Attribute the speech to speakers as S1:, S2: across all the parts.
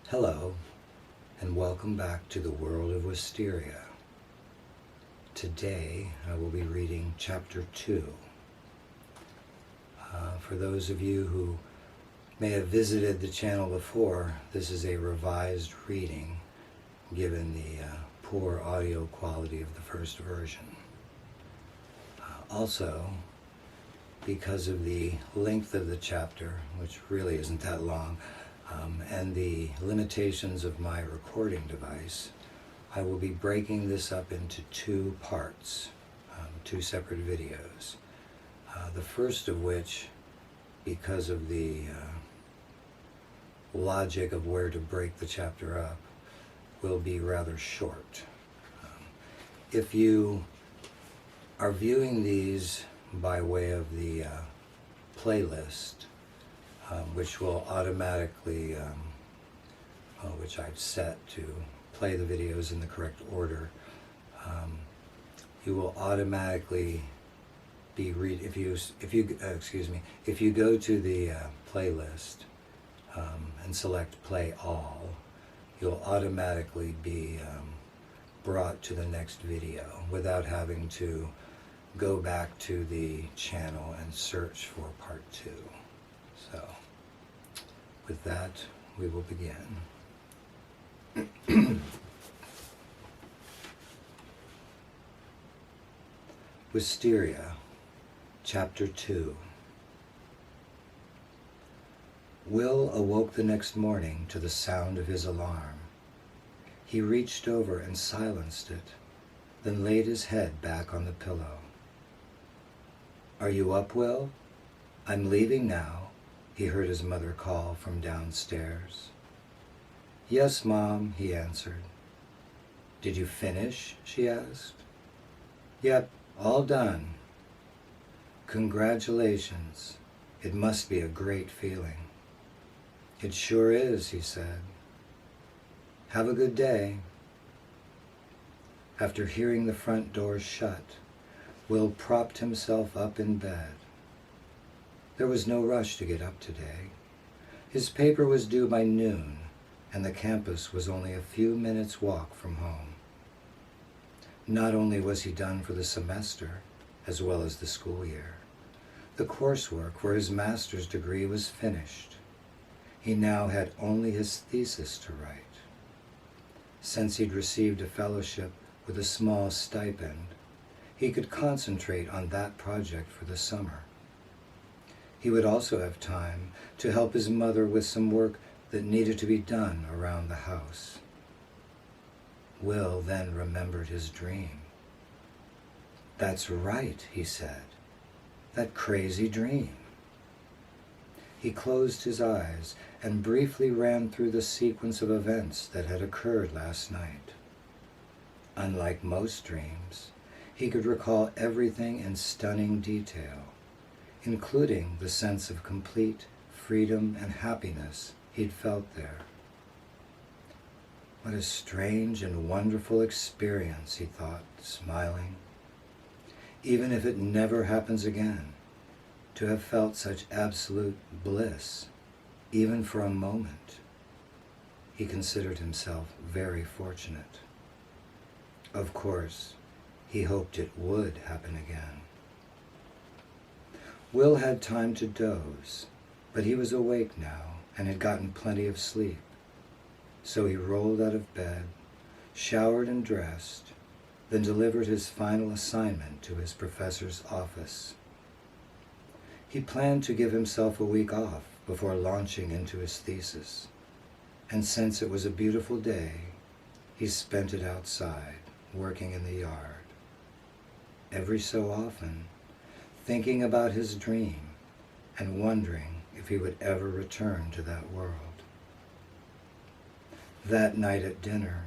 S1: Hello, and welcome back to the World of Wysteria. Today I will be reading Chapter 2. For those of you who may have visited the channel before, this is a revised reading given the poor audio quality of the first version. Also, because of the length of the chapter, which really isn't that long, and the limitations of my recording device, I will be breaking this up into two parts, two separate videos. The first of which, because of the logic of where to break the chapter up, will be rather short. If you are viewing these by way of the playlist, which will automatically, which I've set to play the videos in the correct order, you will automatically be if you go to the playlist and select play all, you'll automatically be brought to the next video without having to go back to the channel and search for part 2. So, with that, we will begin. Wysteria, Chapter 2. Will awoke the next morning to the sound of his alarm. He reached over and silenced it, then laid his head back on the pillow. "Are you up, Will? I'm leaving now," he heard his mother call from downstairs. "Yes, Mom," he answered. "Did you finish?" she asked. "Yep, all done." "Congratulations. It must be a great feeling." "It sure is," he said. "Have a good day." After hearing the front door shut, Will propped himself up in bed. There was no rush to get up today. His paper was due by noon, and the campus was only a few minutes' walk from home. Not only was he done for the semester, as well as the school year, the coursework for his master's degree was finished. He now had only his thesis to write. Since he'd received a fellowship with a small stipend, he could concentrate on that project for the summer. He would also have time to help his mother with some work that needed to be done around the house. Will then remembered his dream. "That's right," he said. "That crazy dream." He closed his eyes and briefly ran through the sequence of events that had occurred last night. Unlike most dreams, he could recall everything in stunning detail, including the sense of complete freedom and happiness he'd felt there. What a strange and wonderful experience, he thought, smiling. Even if it never happens again, to have felt such absolute bliss, even for a moment. He considered himself very fortunate. Of course, he hoped it would happen again. Will had time to doze, but he was awake now and had gotten plenty of sleep. So he rolled out of bed, showered and dressed, then delivered his final assignment to his professor's office. He planned to give himself a week off before launching into his thesis, and since it was a beautiful day, he spent it outside, working in the yard. Every so often, thinking about his dream and wondering if he would ever return to that world. That night at dinner,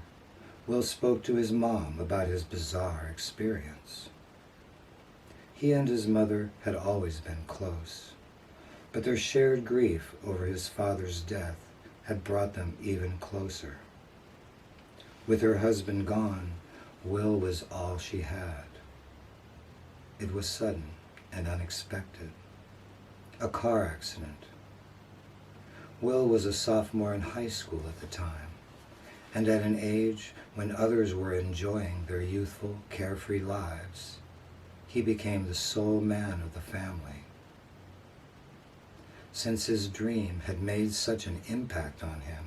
S1: Will spoke to his mom about his bizarre experience. He and his mother had always been close, but their shared grief over his father's death had brought them even closer. With her husband gone, Will was all she had. It was sudden and unexpected. A car accident. Will was a sophomore in high school at the time, and at an age when others were enjoying their youthful, carefree lives, he became the sole man of the family. Since his dream had made such an impact on him,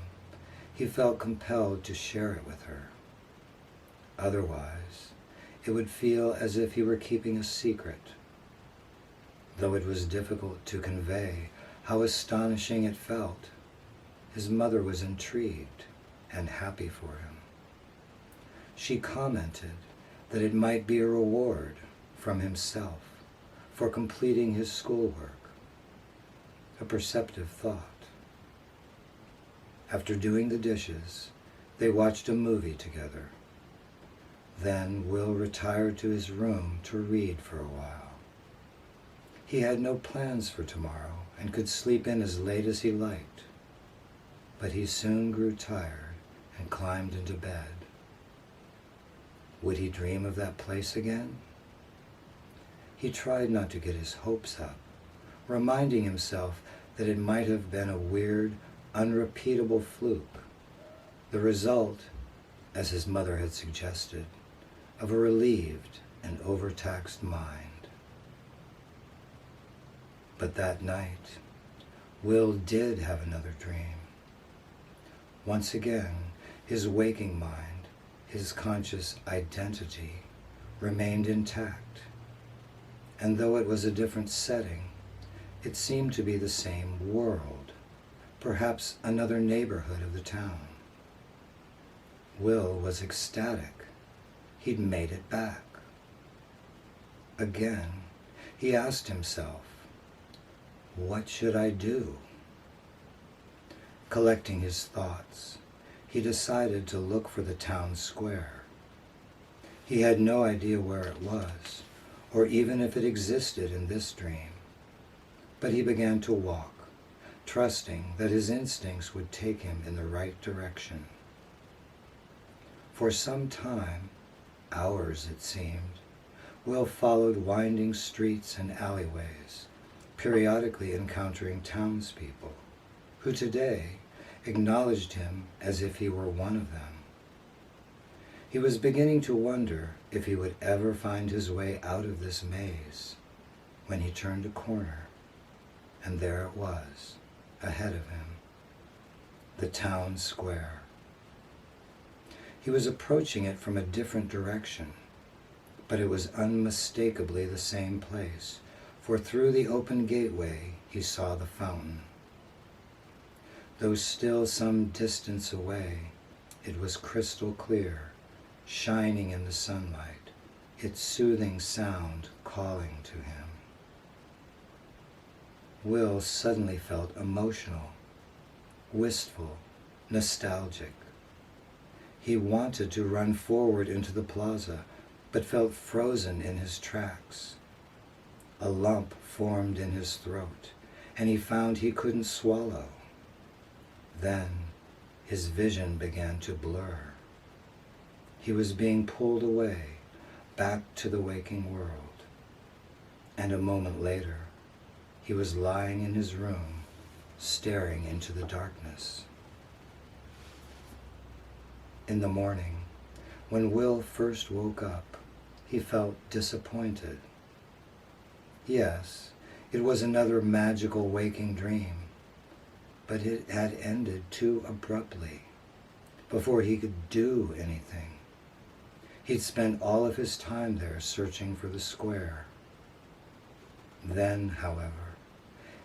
S1: he felt compelled to share it with her. Otherwise, it would feel as if he were keeping a secret. Though it was difficult to convey how astonishing it felt, his mother was intrigued and happy for him. She commented that it might be a reward from himself for completing his schoolwork. A perceptive thought. After doing the dishes, they watched a movie together. Then Will retired to his room to read for a while. He had no plans for tomorrow and could sleep in as late as he liked. But he soon grew tired and climbed into bed. Would he dream of that place again? He tried not to get his hopes up, reminding himself that it might have been a weird, unrepeatable fluke, the result, as his mother had suggested, of a relieved and overtaxed mind. But that night, Will did have another dream. Once again, his waking mind, his conscious identity, remained intact. And though it was a different setting, it seemed to be the same world, perhaps another neighborhood of the town. Will was ecstatic. He'd made it back. Again, he asked himself, what should I do? Collecting his thoughts, he decided to look for the town square. He had no idea where it was, or even if it existed in this dream. But he began to walk, trusting that his instincts would take him in the right direction. For some time, hours it seemed, Will followed winding streets and alleyways, periodically encountering townspeople, who today acknowledged him as if he were one of them. He was beginning to wonder if he would ever find his way out of this maze, when he turned a corner, and there it was, ahead of him, the town square. He was approaching it from a different direction, but it was unmistakably the same place, for through the open gateway he saw the fountain. Though still some distance away, it was crystal clear, shining in the sunlight, its soothing sound calling to him. Will suddenly felt emotional, wistful, nostalgic. He wanted to run forward into the plaza, but felt frozen in his tracks. A lump formed in his throat, and he found he couldn't swallow. Then his vision began to blur. He was being pulled away, back to the waking world. And a moment later, he was lying in his room, staring into the darkness. In the morning, when Will first woke up, he felt disappointed. Yes, it was another magical waking dream, but it had ended too abruptly, before he could do anything. He'd spent all of his time there searching for the square. Then, however,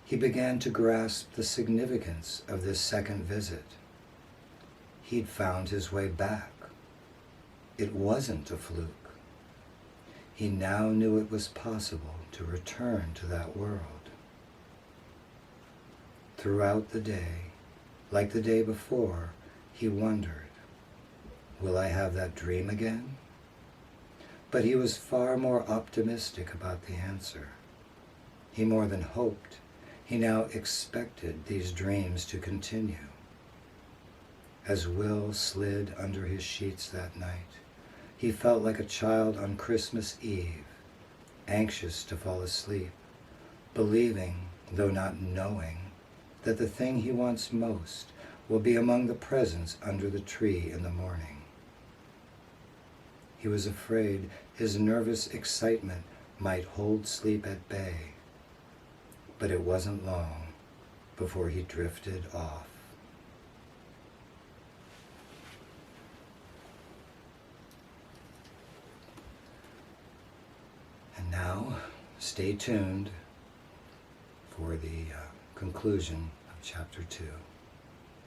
S1: he began to grasp the significance of this second visit. He'd found his way back. It wasn't a fluke. He now knew it was possible to return to that world. Throughout the day, like the day before, he wondered, will I have that dream again? But he was far more optimistic about the answer. He more than hoped. He now expected these dreams to continue. As Will slid under his sheets that night, he felt like a child on Christmas Eve, anxious to fall asleep, believing, though not knowing, that the thing he wants most will be among the presents under the tree in the morning. He was afraid his nervous excitement might hold sleep at bay, but it wasn't long before he drifted off. And now, stay tuned for the conclusion of Chapter 2.